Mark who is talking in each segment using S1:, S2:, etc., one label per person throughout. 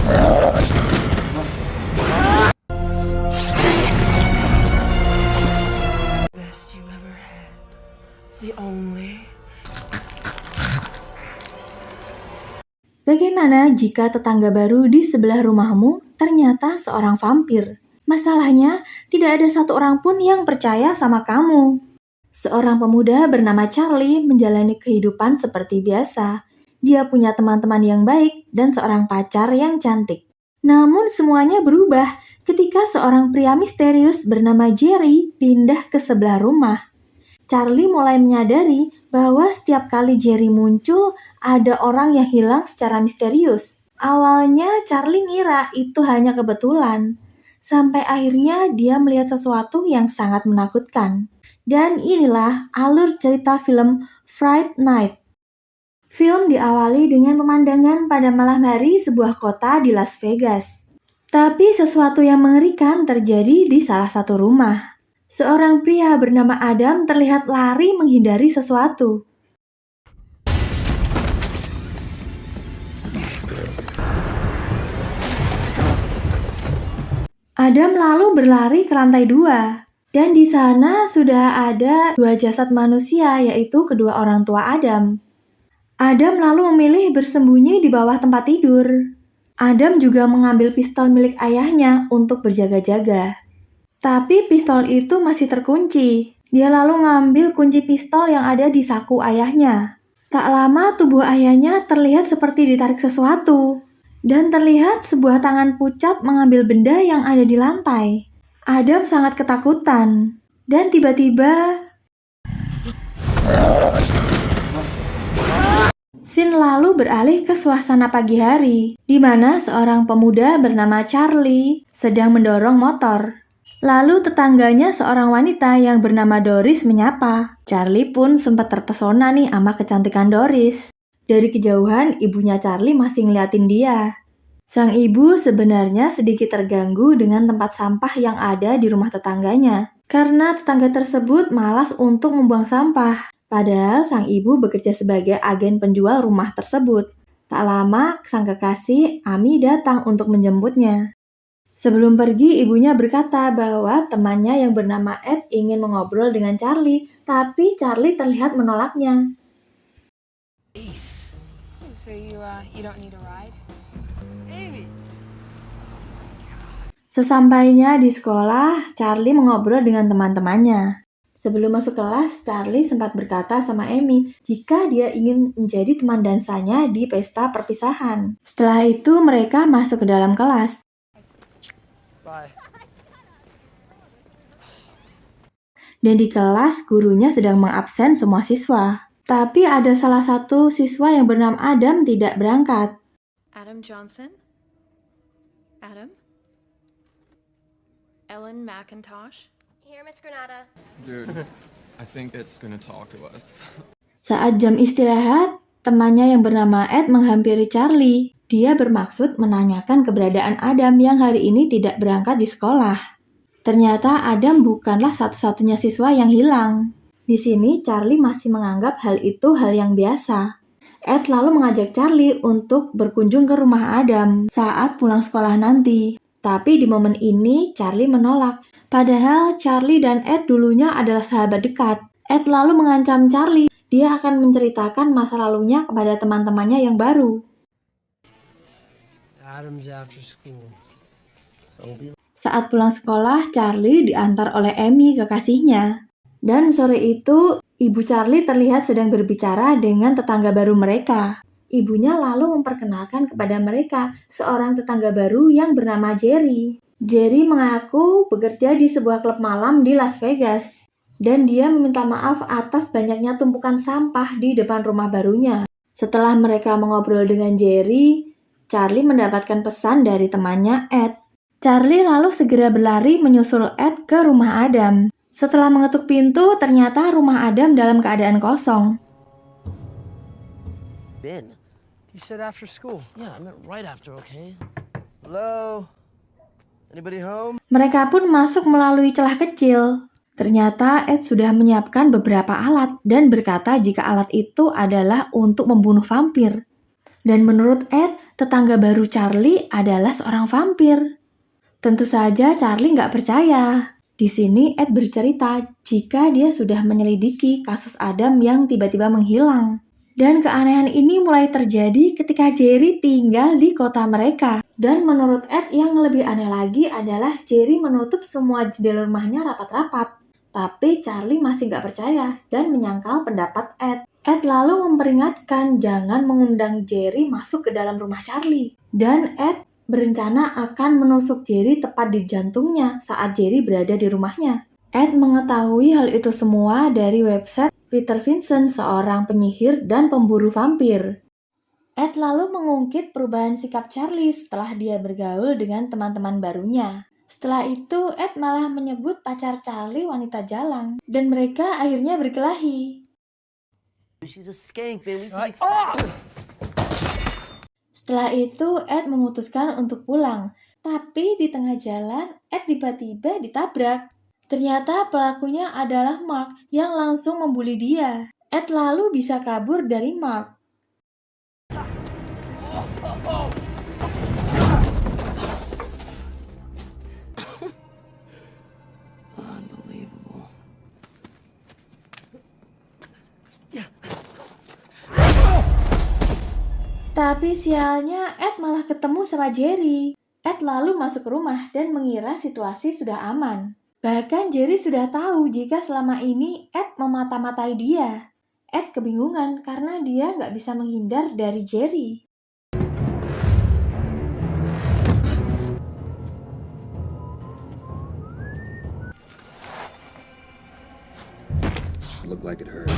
S1: Best you ever had. The only.
S2: Bagaimana jika tetangga baru di sebelah rumahmu ternyata seorang vampir? Masalahnya, tidak ada satu orang pun yang percaya sama kamu. Seorang pemuda bernama Charlie menjalani kehidupan seperti biasa. Dia punya teman-teman yang baik dan seorang pacar yang cantik. Namun semuanya berubah ketika seorang pria misterius bernama Jerry pindah ke sebelah rumah. Charlie mulai menyadari bahwa setiap kali Jerry muncul, ada orang yang hilang secara misterius. Awalnya Charlie ngira itu hanya kebetulan. Sampai akhirnya dia melihat sesuatu yang sangat menakutkan. Dan inilah alur cerita film Fright Night. Film diawali dengan pemandangan pada malam hari sebuah kota di Las Vegas. Tapi sesuatu yang mengerikan terjadi di salah satu rumah. Seorang pria bernama Adam terlihat lari menghindari sesuatu. Adam lalu berlari ke lantai 2. Dan di sana sudah ada 2 jasad manusia, yaitu kedua orang tua Adam. Adam lalu memilih bersembunyi di bawah tempat tidur. Adam juga mengambil pistol milik ayahnya untuk berjaga-jaga. Tapi pistol itu masih terkunci. Dia lalu ngambil kunci pistol yang ada di saku ayahnya. Tak lama tubuh ayahnya terlihat seperti ditarik sesuatu. Dan terlihat sebuah tangan pucat mengambil benda yang ada di lantai. Adam sangat ketakutan. Dan tiba-tiba scene lalu beralih ke suasana pagi hari, di mana seorang pemuda bernama Charlie sedang mendorong motor. Lalu tetangganya seorang wanita yang bernama Doris menyapa. Charlie pun sempat terpesona nih sama kecantikan Doris. Dari kejauhan, ibunya Charlie masih ngeliatin dia. Sang ibu sebenarnya sedikit terganggu dengan tempat sampah yang ada di rumah tetangganya. Karena tetangga tersebut malas untuk membuang sampah. Padahal sang ibu bekerja sebagai agen penjual rumah tersebut. Tak lama, sang kekasih, Amy, datang untuk menjemputnya. Sebelum pergi, ibunya berkata bahwa temannya yang bernama Ed ingin mengobrol dengan Charlie, tapi Charlie terlihat menolaknya.
S3: So you don't need a ride?
S1: Amy!
S2: Sesampainya di sekolah, Charlie mengobrol dengan teman-temannya. Sebelum masuk kelas, Charlie sempat berkata sama Amy jika dia ingin menjadi teman dansanya di pesta perpisahan. Setelah itu, mereka masuk ke dalam kelas.
S1: Bye.
S2: Dan di kelas, gurunya sedang mengabsen semua siswa. Tapi ada salah satu siswa yang bernama Adam tidak berangkat.
S3: Adam Johnson? Adam? Ellen McIntosh?
S4: Here, Miss Granada.
S5: Dude, I think it's gonna talk to us.
S2: Saat jam istirahat, temannya yang bernama Ed menghampiri Charlie. Dia bermaksud menanyakan keberadaan Adam yang hari ini tidak berangkat di sekolah. Ternyata Adam bukanlah satu-satunya siswa yang hilang. Di sini Charlie masih menganggap hal itu hal yang biasa. Ed lalu mengajak Charlie untuk berkunjung ke rumah Adam saat pulang sekolah nanti. Tapi di momen ini Charlie menolak. Padahal Charlie dan Ed dulunya adalah sahabat dekat. Ed lalu mengancam Charlie. Dia akan menceritakan masa lalunya kepada teman-temannya yang baru.
S1: Adam's after school.
S2: Saat pulang sekolah, Charlie diantar oleh Amy kekasihnya. Dan sore itu, ibu Charlie terlihat sedang berbicara dengan tetangga baru mereka. Ibunya lalu memperkenalkan kepada mereka seorang tetangga baru yang bernama Jerry. Jerry mengaku bekerja di sebuah klub malam di Las Vegas. Dan dia meminta maaf atas banyaknya tumpukan sampah di depan rumah barunya. Setelah mereka mengobrol dengan Jerry, Charlie mendapatkan pesan dari temannya Ed. Charlie lalu segera berlari menyusul Ed ke rumah Adam. Setelah mengetuk pintu, ternyata rumah Adam dalam keadaan kosong.
S6: Ben.
S1: You said after school.
S6: Yeah, I meant right after, okay? Hello? Anybody home?
S2: Mereka pun masuk melalui celah kecil. Ternyata Ed sudah menyiapkan beberapa alat dan berkata jika alat itu adalah untuk membunuh vampir. Dan menurut Ed, tetangga baru Charlie adalah seorang vampir. Tentu saja Charlie nggak percaya. Di sini Ed bercerita jika dia sudah menyelidiki kasus Adam yang tiba-tiba menghilang. Dan keanehan ini mulai terjadi ketika Jerry tinggal di kota mereka. Dan menurut Ed yang lebih aneh lagi adalah Jerry menutup semua jendela rumahnya rapat-rapat. Tapi Charlie masih nggak percaya dan menyangkal pendapat Ed. Ed lalu memperingatkan jangan mengundang Jerry masuk ke dalam rumah Charlie. Dan Ed berencana akan menusuk Jerry tepat di jantungnya saat Jerry berada di rumahnya. Ed mengetahui hal itu semua dari website Peter Vincent, seorang penyihir dan pemburu vampir. Ed lalu mengungkit perubahan sikap Charlie setelah dia bergaul dengan teman-teman barunya. Setelah itu, Ed malah menyebut pacar Charlie wanita jalang, dan mereka akhirnya berkelahi.
S6: She's a skank, man. We used to
S1: Right.
S6: make
S2: Setelah itu, Ed memutuskan untuk pulang. Tapi di tengah jalan, Ed tiba-tiba ditabrak. Ternyata pelakunya adalah Mark yang langsung membuli dia. Ed lalu bisa kabur dari Mark.
S6: Unbelievable.
S2: Tapi sialnya, Ed malah ketemu sama Jerry. Ed lalu masuk rumah dan mengira situasi sudah aman. Bahkan Jerry sudah tahu jika selama ini Ed memata-matai dia. Ed kebingungan karena dia nggak bisa menghindar dari Jerry.
S4: Looked like it hurt.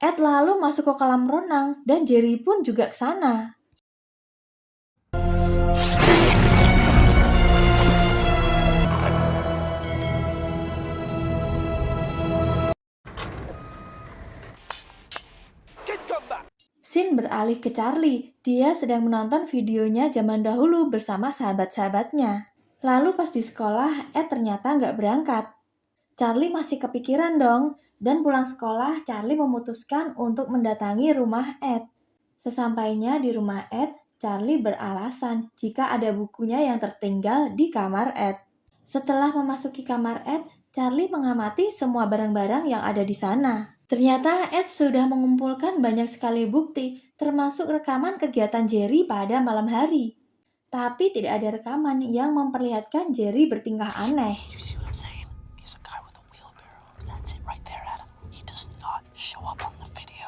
S2: Ed lalu masuk ke kolam renang dan Jerry pun juga ke sana. Scene beralih ke Charlie. Dia sedang menonton videonya zaman dahulu bersama sahabat-sahabatnya. Lalu pas di sekolah, Ed ternyata nggak berangkat. Charlie masih kepikiran dong, dan pulang sekolah Charlie memutuskan untuk mendatangi rumah Ed. Sesampainya di rumah Ed, Charlie beralasan jika ada bukunya yang tertinggal di kamar Ed. Setelah memasuki kamar Ed, Charlie mengamati semua barang-barang yang ada di sana. Ternyata Ed sudah mengumpulkan banyak sekali bukti, termasuk rekaman kegiatan Jerry pada malam hari. Tapi tidak ada rekaman yang memperlihatkan Jerry bertingkah aneh.
S7: You see what I'm saying? He's a guy with a wheelbarrow. That's it right there, Adam. He does not show up on the video.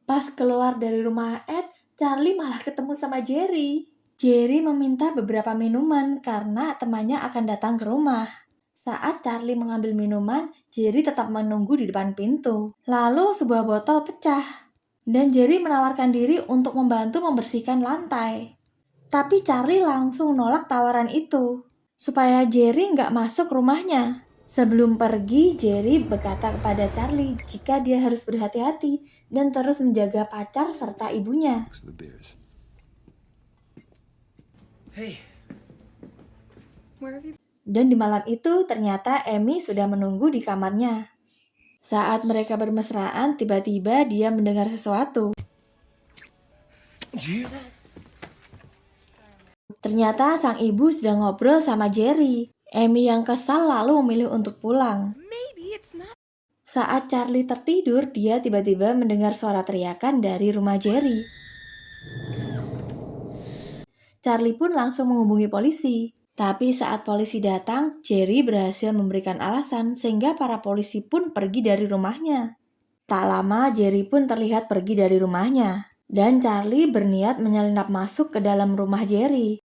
S2: Pas keluar dari rumah Ed, Charlie malah ketemu sama Jerry. Jerry meminta beberapa minuman karena temannya akan datang ke rumah. Saat Charlie mengambil minuman, Jerry tetap menunggu di depan pintu. Lalu sebuah botol pecah. Dan Jerry menawarkan diri untuk membantu membersihkan lantai. Tapi Charlie langsung nolak tawaran itu, supaya Jerry nggak masuk rumahnya. Sebelum pergi, Jerry berkata kepada Charlie jika dia harus berhati-hati dan terus menjaga pacar serta ibunya.
S4: Thanks for the beers.
S1: Hey,
S3: Where have you
S2: Dan di malam itu ternyata Amy sudah menunggu di kamarnya. Saat mereka bermesraan, tiba-tiba dia mendengar sesuatu.
S6: Did you hear that?
S2: Ternyata sang ibu sedang ngobrol sama Jerry. Amy yang kesal lalu memilih untuk pulang.
S3: Maybe it's not.
S2: Saat Charlie tertidur, dia tiba-tiba mendengar suara teriakan dari rumah Jerry. Charlie pun langsung menghubungi polisi. Tapi saat polisi datang, Jerry berhasil memberikan alasan sehingga para polisi pun pergi dari rumahnya. Tak lama, Jerry pun terlihat pergi dari rumahnya. Dan Charlie berniat menyelinap masuk ke dalam rumah Jerry.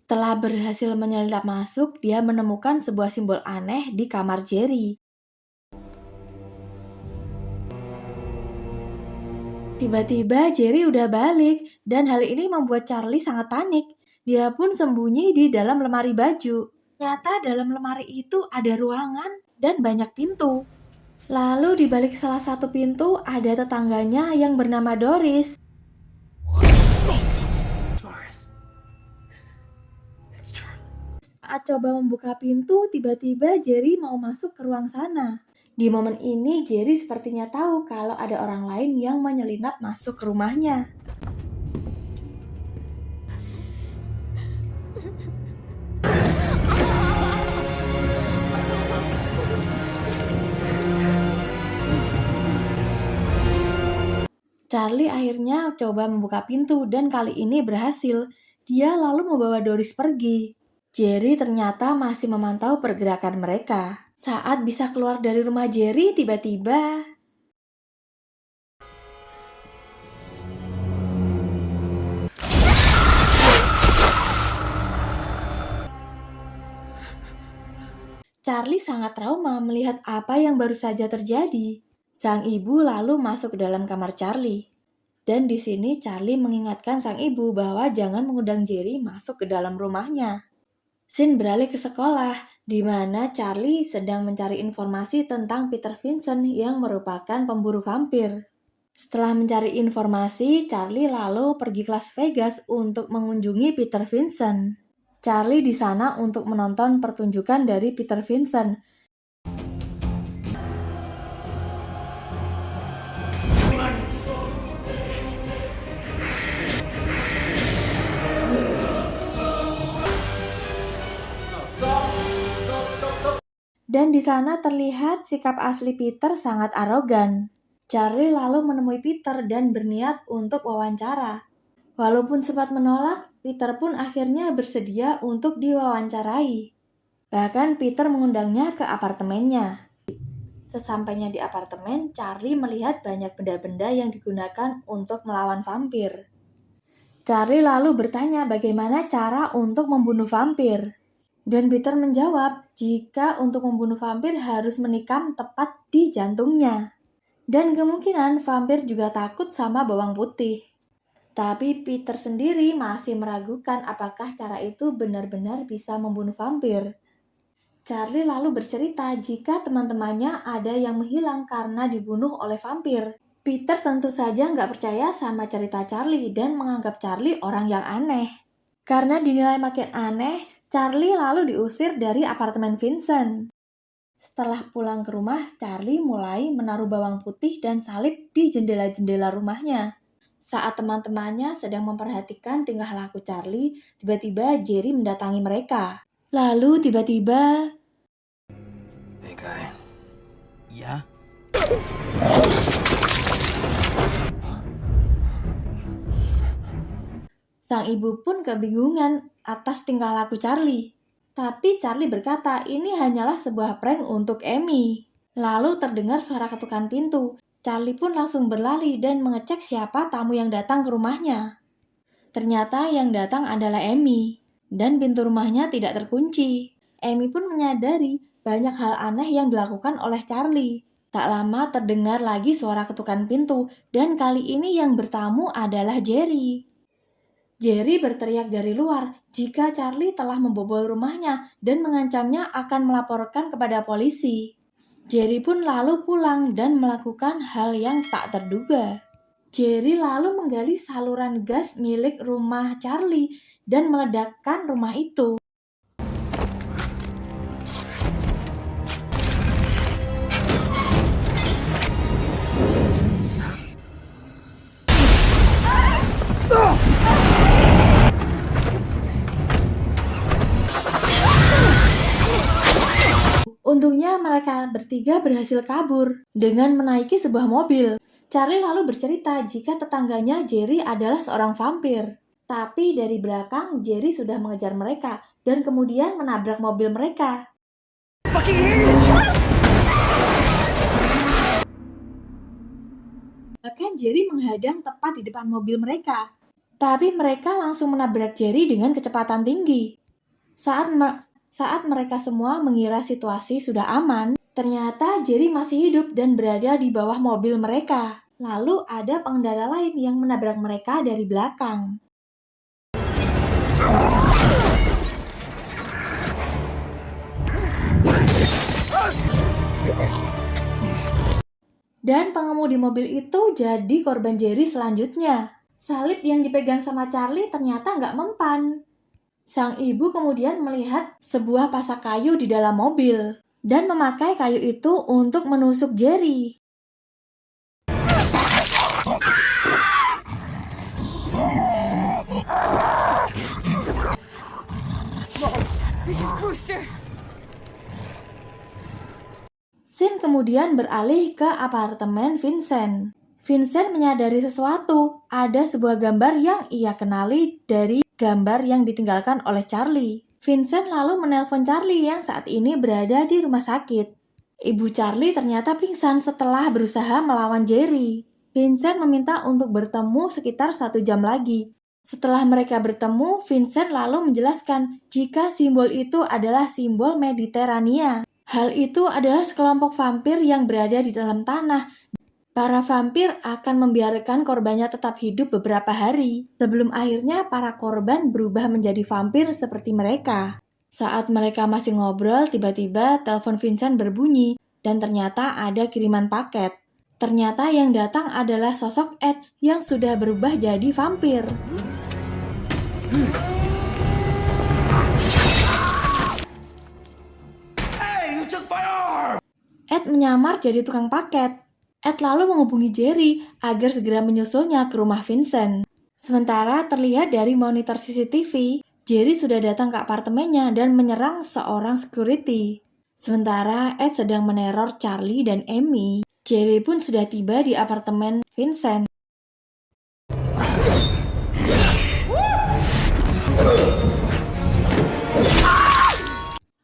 S2: Setelah berhasil menyelinap masuk, dia menemukan sebuah simbol aneh di kamar Jerry. Tiba-tiba Jerry udah balik, dan hal ini membuat Charlie sangat panik. Dia pun sembunyi di dalam lemari baju. Ternyata dalam lemari itu ada ruangan dan banyak pintu. Lalu di balik salah satu pintu ada tetangganya yang bernama Doris. Saat coba membuka pintu, tiba-tiba Jerry mau masuk ke ruang sana. Di momen ini, Jerry sepertinya tahu kalau ada orang lain yang menyelinap masuk ke rumahnya. Charlie akhirnya coba membuka pintu dan kali ini berhasil. Dia lalu membawa Doris pergi. Jerry ternyata masih memantau pergerakan mereka. Saat bisa keluar dari rumah Jerry, tiba-tiba Charlie sangat trauma melihat apa yang baru saja terjadi. Sang ibu lalu masuk ke dalam kamar Charlie. Dan di sini Charlie mengingatkan sang ibu bahwa jangan mengundang Jerry masuk ke dalam rumahnya. Scene beralih ke sekolah, di mana Charlie sedang mencari informasi tentang Peter Vincent yang merupakan pemburu vampir. Setelah mencari informasi, Charlie lalu pergi ke Las Vegas untuk mengunjungi Peter Vincent. Charlie di sana untuk menonton pertunjukan dari Peter Vincent. Dan di sana terlihat sikap asli Peter sangat arogan. Charlie lalu menemui Peter dan berniat untuk wawancara. Walaupun sempat menolak, Peter pun akhirnya bersedia untuk diwawancarai. Bahkan Peter mengundangnya ke apartemennya. Sesampainya di apartemen, Charlie melihat banyak benda-benda yang digunakan untuk melawan vampir. Charlie lalu bertanya bagaimana cara untuk membunuh vampir. Dan Peter menjawab, jika untuk membunuh vampir harus menikam tepat di jantungnya. Dan kemungkinan vampir juga takut sama bawang putih. Tapi Peter sendiri masih meragukan apakah cara itu benar-benar bisa membunuh vampir. Charlie lalu bercerita jika teman-temannya ada yang menghilang karena dibunuh oleh vampir. Peter tentu saja nggak percaya sama cerita Charlie dan menganggap Charlie orang yang aneh. Karena dinilai makin aneh, Charlie lalu diusir dari apartemen Vincent. Setelah pulang ke rumah, Charlie mulai menaruh bawang putih dan salib di jendela-jendela rumahnya. Saat teman-temannya sedang memperhatikan tingkah laku Charlie, tiba-tiba Jerry mendatangi mereka. Lalu tiba-tiba...
S6: Hey, guy.
S7: Yeah?
S2: Sang ibu pun kebingungan atas tingkah laku Charlie. Tapi Charlie berkata ini hanyalah sebuah prank untuk Amy. Lalu terdengar suara ketukan pintu. Charlie pun langsung berlari dan mengecek siapa tamu yang datang ke rumahnya. Ternyata yang datang adalah Amy. Dan pintu rumahnya tidak terkunci. Amy pun menyadari banyak hal aneh yang dilakukan oleh Charlie. Tak lama terdengar lagi suara ketukan pintu. Dan kali ini yang bertamu adalah Jerry. Jerry berteriak dari luar jika Charlie telah membobol rumahnya dan mengancamnya akan melaporkan kepada polisi. Jerry pun lalu pulang dan melakukan hal yang tak terduga. Jerry lalu menggali saluran gas milik rumah Charlie dan meledakkan rumah itu. Untungnya mereka bertiga berhasil kabur dengan menaiki sebuah mobil. Charlie lalu bercerita jika tetangganya Jerry adalah seorang vampir. Tapi dari belakang Jerry sudah mengejar mereka dan kemudian menabrak mobil mereka. Bahkan Jerry menghadang tepat di depan mobil mereka. Tapi mereka langsung menabrak Jerry dengan kecepatan tinggi. Saat mereka semua mengira situasi sudah aman, ternyata Jerry masih hidup dan berada di bawah mobil mereka. Lalu ada pengendara lain yang menabrak mereka dari belakang. Dan pengemudi mobil itu jadi korban Jerry selanjutnya. Salib yang dipegang sama Charlie ternyata nggak mempan. Sang ibu kemudian melihat sebuah pasak kayu di dalam mobil dan memakai kayu itu untuk menusuk Jerry.
S3: Mrs. Brewster!
S2: Scene kemudian beralih ke apartemen Vincent. Vincent menyadari sesuatu, ada sebuah gambar yang ia kenali dari gambar yang ditinggalkan oleh Charlie. Vincent lalu menelpon Charlie yang saat ini berada di rumah sakit. Ibu Charlie ternyata pingsan setelah berusaha melawan Jerry. Vincent meminta untuk bertemu sekitar 1 jam lagi. Setelah mereka bertemu, Vincent lalu menjelaskan jika simbol itu adalah simbol Mediterania. Hal itu adalah sekelompok vampir yang berada di dalam tanah. Para vampir akan membiarkan korbannya tetap hidup beberapa hari, sebelum akhirnya para korban berubah menjadi vampir seperti mereka. Saat mereka masih ngobrol, tiba-tiba telepon Vincent berbunyi, dan ternyata ada kiriman paket. Ternyata yang datang adalah sosok Ed yang sudah berubah jadi vampir. Ed menyamar jadi tukang paket. Ed lalu menghubungi Jerry agar segera menyusulnya ke rumah Vincent. Sementara terlihat dari monitor CCTV, Jerry sudah datang ke apartemennya dan menyerang seorang security. Sementara Ed sedang meneror Charlie dan Amy. Jerry pun sudah tiba di apartemen Vincent.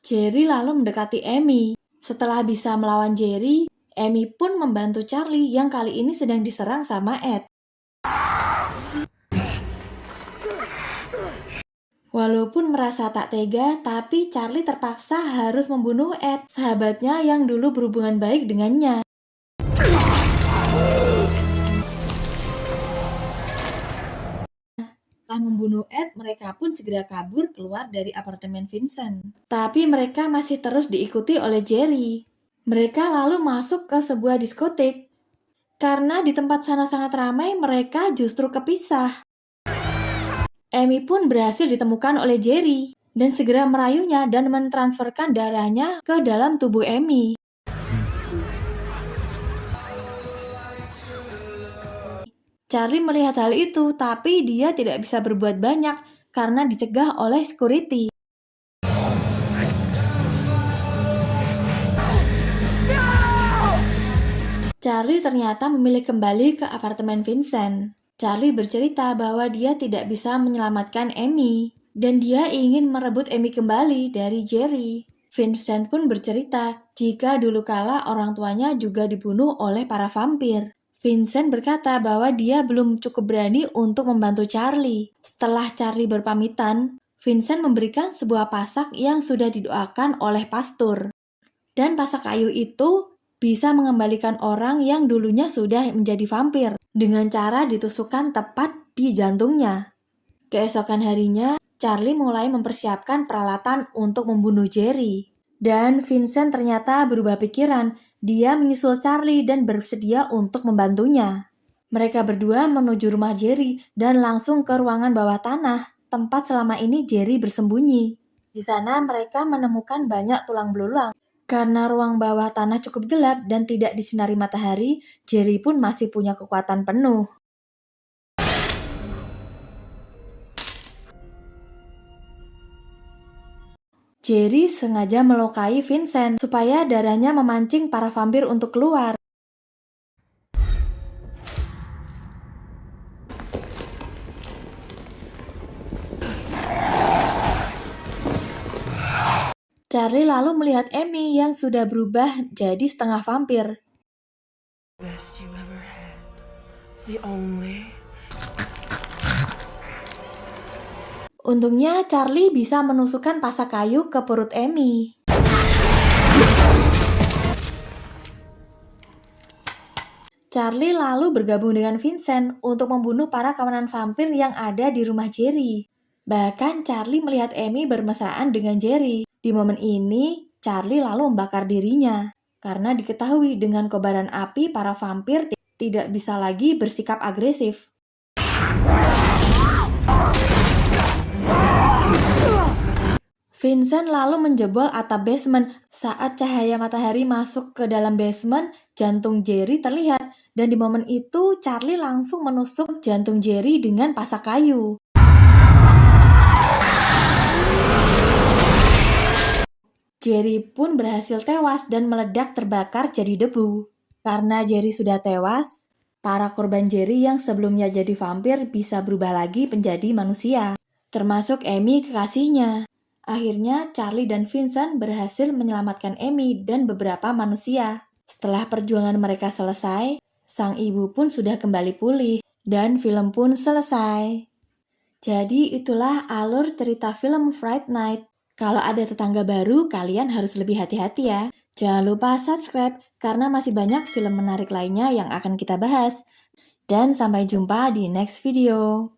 S2: Jerry lalu mendekati Amy. Setelah bisa melawan Jerry, Amy pun membantu Charlie yang kali ini sedang diserang sama Ed. Walaupun merasa tak tega, tapi Charlie terpaksa harus membunuh Ed, sahabatnya yang dulu berhubungan baik dengannya. Setelah membunuh Ed, mereka pun segera kabur keluar dari apartemen Vincent. Tapi mereka masih terus diikuti oleh Jerry. Mereka lalu masuk ke sebuah diskotik. Karena di tempat sana sangat ramai, mereka justru kepisah. Amy pun berhasil ditemukan oleh Jerry dan segera merayunya dan mentransferkan darahnya ke dalam tubuh Amy. Charlie melihat hal itu, tapi dia tidak bisa berbuat banyak karena dicegah oleh security. Charlie ternyata memilih kembali ke apartemen Vincent. Charlie bercerita bahwa dia tidak bisa menyelamatkan Amy, dan dia ingin merebut Amy kembali dari Jerry. Vincent pun bercerita jika dulu kala orang tuanya juga dibunuh oleh para vampir. Vincent berkata bahwa dia belum cukup berani untuk membantu Charlie. Setelah Charlie berpamitan, Vincent memberikan sebuah pasak yang sudah didoakan oleh pastor. Dan pasak kayu itu bisa mengembalikan orang yang dulunya sudah menjadi vampir dengan cara ditusukkan tepat di jantungnya. Keesokan harinya, Charlie mulai mempersiapkan peralatan untuk membunuh Jerry. Dan Vincent ternyata berubah pikiran, dia menyusul Charlie dan bersedia untuk membantunya. Mereka berdua menuju rumah Jerry dan langsung ke ruangan bawah tanah, tempat selama ini Jerry bersembunyi. Di sana mereka menemukan banyak tulang belulang. Karena ruang bawah tanah cukup gelap dan tidak disinari matahari, Jerry pun masih punya kekuatan penuh. Jerry sengaja melukai Vincent supaya darahnya memancing para vampir untuk keluar. Charlie lalu melihat Amy yang sudah berubah jadi setengah vampir.
S1: Best you ever had. The only.
S2: Untungnya Charlie bisa menusukkan pasak kayu ke perut Amy. Charlie lalu bergabung dengan Vincent untuk membunuh para kawanan vampir yang ada di rumah Jerry. Bahkan Charlie melihat Amy bermesraan dengan Jerry. Di momen ini, Charlie lalu membakar dirinya. Karena diketahui dengan kobaran api para vampir tidak bisa lagi bersikap agresif. Vincent lalu menjebol atap basement. Saat cahaya matahari masuk ke dalam basement, jantung Jerry terlihat. Dan di momen itu, Charlie langsung menusuk jantung Jerry dengan pasak kayu. Jerry pun berhasil tewas dan meledak terbakar jadi debu. Karena Jerry sudah tewas, para korban Jerry yang sebelumnya jadi vampir bisa berubah lagi menjadi manusia. Termasuk Amy kekasihnya. Akhirnya Charlie dan Vincent berhasil menyelamatkan Amy dan beberapa manusia. Setelah perjuangan mereka selesai, sang ibu pun sudah kembali pulih dan film pun selesai. Jadi itulah alur cerita film Fright Night. Kalau ada tetangga baru, kalian harus lebih hati-hati ya. Jangan lupa subscribe karena masih banyak film menarik lainnya yang akan kita bahas. Dan sampai jumpa di next video.